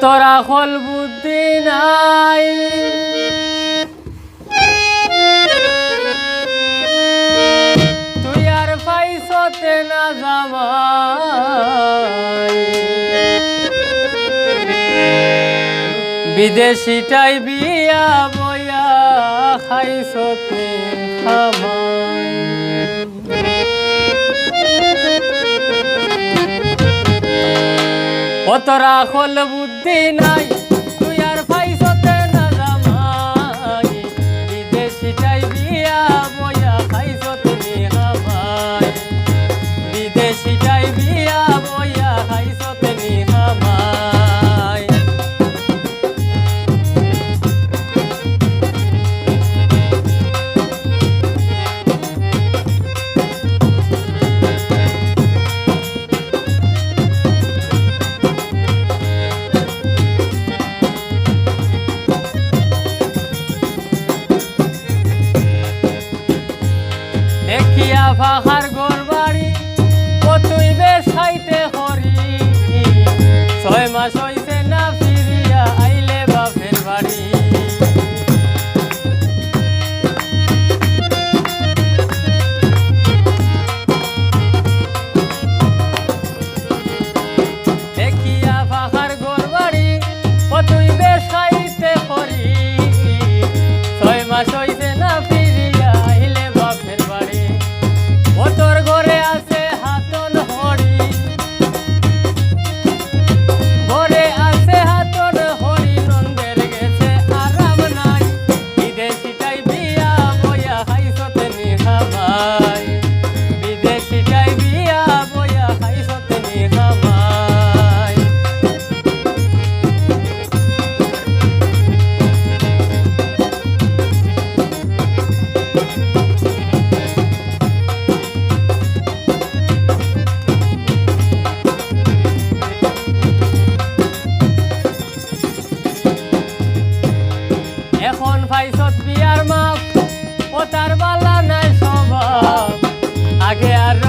তোরা খোল বুদ্ধি নাই তুই আর পাইছতে না জামাই বিদেশিটাই বিয়া বইয়া খাইছতে খামাই ও তোরা খোল বুদ্ধি নাই তুই আর পাইছতে না জামাই বিদেশিটাই বিয়া বইয়া খাইছতে খামাই বিদেশিটাই বিয়া বইয়া খাইছতে খামাই দেখিয়া ফাঁকার ঘর বাড়ি ও তুই বেশ খাইতে হরি 6 মাস হইছে না ফিরিয়া আইলে বাপের বাড়ি দেখিয়া ফাঁকার ঘর বাড়ি ও তুই বেশ খাইতে হরি 6 মাস হইছে না ফিরিয়া আইলে বাপের বাড়ি ও তোর ঘরে আছে হাতন হরি ঘরে আছে হাতন হরি নন্দের গেছে আরাম নাই বিদেশিটাই বিয়া বইয়া খাইছতে নি খামাই বিদেশিটাই বিয়া বইয়া খাইছতে নি খামাই এখন পাইছত বিয়ার মাপ ও তার বালা নাই স্বভাব আগে আর